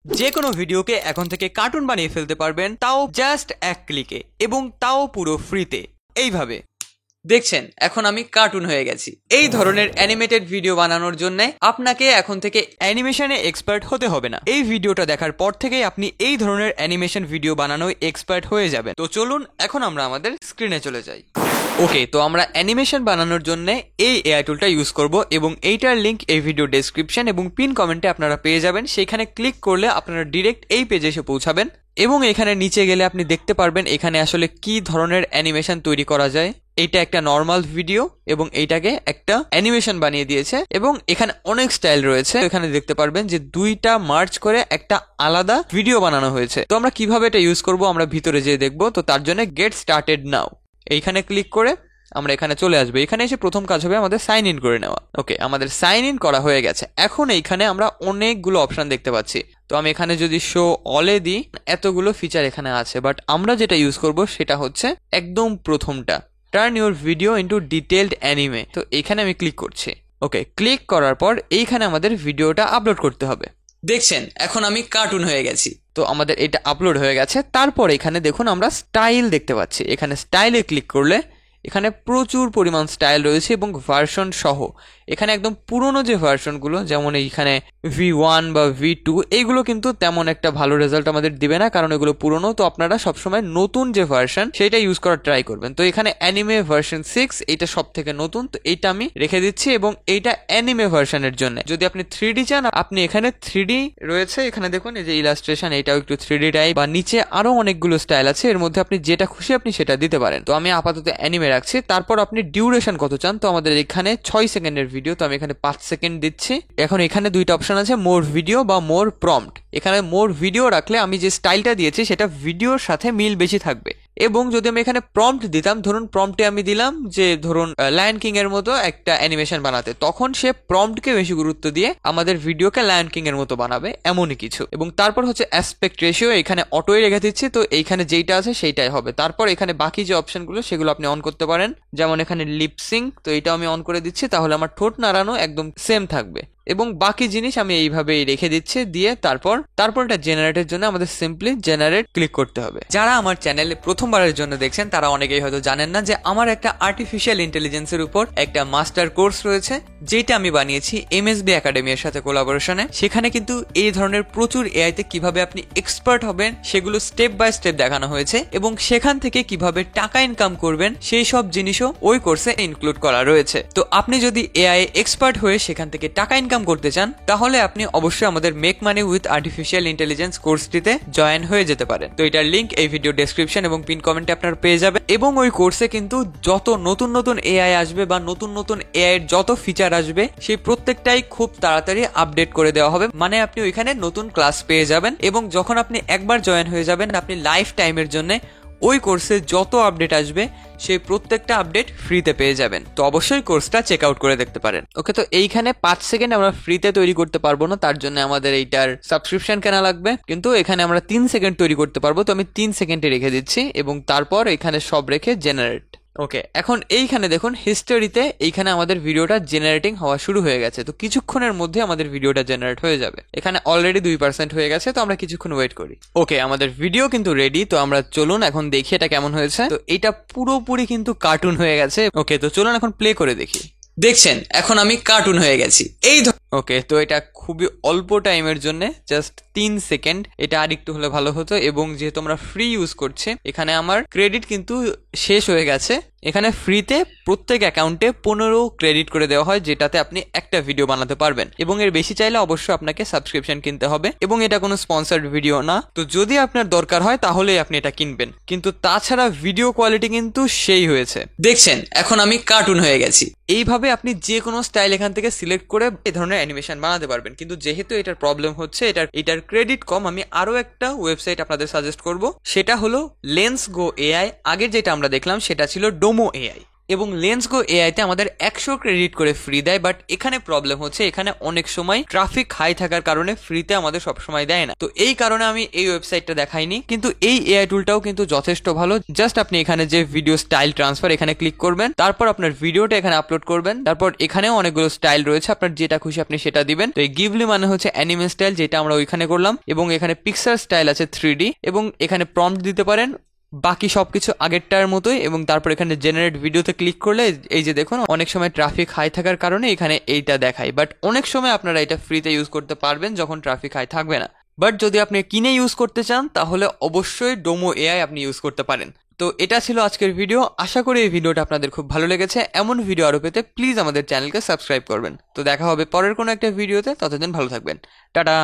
যে কোনো ভিডিওকে এখন থেকে কার্টুন বানিয়ে ফেলতে পারবেন, তাও জাস্ট এক ক্লিকে, এবং তাও পুরো ফ্রিতে। এইভাবে দেখছেন এখন আমি কার্টুন হয়ে গেছি। এই ধরনের অ্যানিমেটেড ভিডিও বানানোর জন্য আপনাকে এখন থেকে অ্যানিমেশনে এক্সপার্ট হতে হবে না। এই ভিডিওটা দেখার পর থেকেই আপনি এই ধরনের অ্যানিমেশন ভিডিও বানানোয় এক্সপার্ট হয়ে যাবেন। তো চলুন এখন আমরা আমাদের স্ক্রিনে চলে যাই। ওকে, তো আমরা অ্যানিমেশন বানানোর জন্য এই এআই টুলটা ইউজ করব, এবং এইটার লিঙ্ক এই ভিডিও ডেসক্রিপশন এবং পিন কমেন্টে আপনারা পেয়ে যাবেন। সেইখানে ক্লিক করলে আপনারা ডিরেক্ট এই পেজে এসে পৌঁছাবেন, এবং এখানে নিচে গেলে আপনি দেখতে পারবেন এখানে আসলে কি ধরনের অ্যানিমেশন তৈরি করা যায়। এইটা একটা নর্মাল ভিডিও এবং এইটাকে একটা অ্যানিমেশন বানিয়ে দিয়েছে, এবং এখানে অনেক স্টাইল রয়েছে। এখানে দেখতে পারবেন যে দুইটা মার্চ করে একটা আলাদা ভিডিও বানানো হয়েছে। তো আমরা কিভাবে এটা ইউজ করব আমরা ভিতরে যেয়ে দেখবো। তো তার জন্য গেট স্টার্টেড নাও এইখানে ক্লিক করে আমরা এখানে চলে আসবো। এখানে এসে প্রথম কাজ হবে আমাদের সাইন ইন করে নেওয়া। ওকে, আমাদের সাইন ইন করা হয়ে গেছে। এখন এইখানে আমরা অনেকগুলো অপশন দেখতে পাচ্ছি। তো আমি এখানে যদি শো অলে দিই, এতগুলো ফিচার এখানে আছে, বাট আমরা যেটা ইউজ করব সেটা হচ্ছে একদম প্রথমটা, turn your video into detailed anime. তো এইখানে আমি ক্লিক করছি। ওকে, ক্লিক করার পর এইখানে আমাদের ভিডিওটা আপলোড করতে হবে। দেখছেন এখন আমি কার্টুন হয়ে গেছি। তো আমাদের এটা আপলোড হয়ে গেছে। তারপর এখানে দেখুন আমরা স্টাইল দেখতে পাচ্ছি। এখানে স্টাইলে ক্লিক করলে এখানে প্রচুর পরিমাণ স্টাইল রয়েছে এবং ভার্সন সহ। এখানে একদম পুরনো যে ভার্সনগুলো, যেমন এইখানে V1 বা V2, এইগুলো কিন্তু তেমন একটা ভালো রেজাল্ট আমাদের দিবে না, কারণ এগুলো পুরনো। তো আপনারা সবসময় নতুন যে ভার্সন সেটা ইউজ করার ট্রাই করবেন। তো এখানে অ্যানিমে ভার্সন 6, এইটা সব থেকে নতুন, তো এইটা আমি রেখে দিচ্ছি। এবং এইটা অ্যানিমে ভার্সনের জন্য। যদি আপনি 3D চান, আপনি এখানে 3D রয়েছে। এখানে দেখুন এই যে ইলাস্ট্রেশন, এইটাও একটু 3D টাইপ, বা নিচে আরো অনেকগুলো স্টাইল আছে। এর মধ্যে আপনি যেটা খুশি আপনি সেটা দিতে পারেন। তো আমি আপাতত অ্যানিমে রাখছি। তারপর আপনি ডিউরেশন কত চান। তো আমাদের এখানে 6 সেকেন্ডের ভিডিও, তো আমি এখানে 5 সেকেন্ড দিচ্ছি। এখন এখানে দুইটা অপশন আছে, মোর ভিডিও বা মোর প্রম্পট। এখানে মোর ভিডিও রাখলে আমি যে স্টাইলটা দিয়েছি সেটা ভিডিওর সাথে মিল বেশি থাকবে। এবং যদি আমি এখানে প্রম্পট দিতাম, ধরুন প্রম্পটে আমি দিলাম যে ধরুন লায়ন কিং এর মতো একটা অ্যানিমেশন বানাতে, তখন সে প্রম্পটকে বেশি গুরুত্ব দিয়ে আমাদের ভিডিওকে লায়ন কিং এর মতো বানাবে, এমনই কিছু। এবং তারপর হচ্ছে অ্যাসপেক্ট রেশিও, এখানে অটোই রেখে দিচ্ছি। তো এইখানে যেইটা আছে সেইটাই হবে। তারপর এখানে বাকি যে অপশনগুলো সেগুলো আপনি অন করতে পারেন, যেমন এখানে লিপসিং, তো এটা আমি অন করে দিচ্ছি। তাহলে আমার ঠোঁট নাড়ানো একদম সেম থাকবে। এবং বাকি জিনিস আমি এইভাবেই রেখে দিচ্ছি। দিয়ে তারপর এটা জেনারেটের জন্য আমাদের সিম্পলি জেনারেট ক্লিক করতে হবে। যারা আমার চ্যানেলে প্রথমবারের জন্য দেখছেন তারা অনেকেই হয়তো জানেন না যে আমার একটা আর্টিফিশিয়াল ইন্টেলিজেন্সের উপর একটা মাস্টার কোর্স রয়েছে, যেটা আমি বানিয়েছি এমএসবি একাডেমির সাথে কোলাবোরেশনে। সেখানে কিন্তু এই ধরনের প্রচুর এআই তে কিভাবে আপনি এক্সপার্ট হবেন সেগুলো স্টেপ বাই স্টেপ দেখানো হয়েছে, এবং সেখান থেকে কিভাবে টাকা ইনকাম করবেন সেই সব জিনিসও ওই কোর্সে ইনক্লুড করা রয়েছে। তো আপনি যদি এআই এক্সপার্ট হয়ে সেখান থেকে টাকা ইনকাম করতে চান, তাহলে আপনি অবশ্যই আমাদের make money with artificial intelligence কোর্সটিতে জয়েন হয়ে যেতে পারেন। তো এটার লিঙ্ক এই ভিডিও ডেসক্রিপশন এবং পিন কমেন্টে আপনারা পেয়ে যাবেন। এবং ওই কোর্সে কিন্তু যত নতুন নতুন এআই আসবে বা নতুন নতুন এআই এর যত ফিচার আসবে, সেই প্রত্যেকটাই খুব তাড়াতাড়ি আপডেট করে দেওয়া হবে। মানে আপনি ওইখানে নতুন ক্লাস পেয়ে যাবেন, এবং যখন আপনি একবার জয়েন হয়ে যাবেন, আপনি লাইফ টাইমের জন্য ওই কোর্সে যত আপডেট আসবে সেই প্রত্যেকটা আপডেট ফ্রিতে পেয়ে যাবেন। তো অবশ্যই কোর্সটা চেক আউট করে দেখতে পারেন। ওকে, তো এইখানে 5 সেকেন্ড আমরা ফ্রিতে তৈরি করতে পারবো না, তার জন্য আমাদের এইটার সাবস্ক্রিপশন কেনা লাগবে। কিন্তু এখানে আমরা 3 সেকেন্ড তৈরি করতে পারবো। তো আমি 3 সেকেন্ডে রেখে দিচ্ছি, এবং তারপর এখানে সব রেখে জেনারেট। ওকে, এখন এইখানে দেখুন হিস্টোরিতে এইখানে আমাদের ভিডিওটা জেনারেটিং হওয়া শুরু হয়ে গেছে। তো কিছুক্ষণের মধ্যে আমাদের ভিডিওটা জেনারেট হয়ে যাবে। এখানে অলরেডি 2% হয়ে গেছে। তো আমরা কিছুক্ষণ ওয়েট করি। ওকে, আমাদের ভিডিও কিন্তু রেডি। তো আমরা চলুন এখন দেখি এটা কেমন হয়েছে। তো এটা পুরোপুরি কিন্তু কার্টুন হয়ে গেছে। ওকে, তো চলুন এখন প্লে করে দেখি। দেখছেন এখন আমি কার্টুন হয়ে গেছি। ওকে, তো এটা খুবই অল্প টাইমের জন্য, জাস্ট 3 সেকেন্ড। এটা আরেকটু হলে ভালো হতো। এবং যেহেতু আমরা ফ্রি ইউজ করছি, এখানে আমার ক্রেডিট কিন্তু শেষ হয়ে গেছে। এখানে ফ্রিতে প্রত্যেক অ্যাকাউন্টে 15 ক্রেডিট করে দেওয়া হয়, যেটাতে আপনি একটা ভিডিও বানাতে পারবেন। এবং এর বেশি চাইলে অবশ্যই আপনাকে সাবস্ক্রিপশন কিনতে হবে। এবং এটা কোনো স্পন্সর্ড ভিডিও না। তো যদি আপনার দরকার হয় তাহলেই আপনি এটা কিনবেন, কিন্তু তাছাড়া ভিডিও কোয়ালিটি কিন্তু সেই হয়েছে। দেখছেন এখন আমি কার্টুন হয়ে গেছি। এইভাবে আপনি যে কোনো স্টাইল এখান থেকে সিলেক্ট করে এই ধরনের অ্যানিমেশন বানাতে পারবেন। কিন্তু যেহেতু এটার প্রবলেম হচ্ছে, এটার ক্রেডিট কম, আমি আরো একটা ওয়েবসাইট আপনাদের সাজেস্ট করব। সেটা হলো লেন্স গো এআই। আগের যেটা আমরা দেখলাম সেটা ছিল ডোমো এআই। এবং লেন্সগো এআই তে আমাদের 100 ক্রেডিট করে ফ্রি দেয়, বাট এখানে প্রবলেম হচ্ছে এখানে অনেক সময় ট্রাফিক হাই থাকার কারণে ফ্রিতে আমাদের সবসময় দেয় না। তো এই কারণে আমি এই ওয়েবসাইটটা দেখাইনি, কিন্তু এই এআই টুলটাও কিন্তু যথেষ্ট ভালো। জাস্ট আপনি এখানে যে ভিডিও স্টাইল ট্রান্সফার এখানে ক্লিক করবেন, তারপর আপনার ভিডিওটা এখানে আপলোড করবেন, তারপর এখানেও অনেকগুলো স্টাইল রয়েছে, আপনার যেটা খুশি আপনি সেটা দিবেন। তো এই গিভলি মানে হচ্ছে অ্যানিমে স্টাইল, যেটা আমরা ওইখানে করলাম, এবং এখানে পিক্সার স্টাইল আছে 3D, এবং এখানে প্রম্পট দিতে পারেন বাকি সবকিছু আগেরটার মতোই। এবং তারপর এখানে জেনারেট ভিডিওতে ক্লিক করলে এই যে দেখুন অনেক সময় ট্রাফিক হাই থাকার কারণে এখানে এইটা দেখায়, বাট অনেক সময় আপনারা এটা ফ্রিতে ইউজ করতে পারবেন যখন ট্রাফিক হাই থাকবে না। বাট যদি আপনি কিনে ইউজ করতে চান তাহলে অবশ্যই ডোমো এআই আপনি ইউজ করতে পারেন। তো এটা ছিল আজকের ভিডিও। আশা করি এই ভিডিওটা আপনাদের খুব ভালো লেগেছে। এমন ভিডিও আরো পেতে প্লিজ আমাদের চ্যানেলকে সাবস্ক্রাইব করবেন। তো দেখা হবে পরের কোনো একটা ভিডিওতে, ততদিন ভালো থাকবেন। টাটা।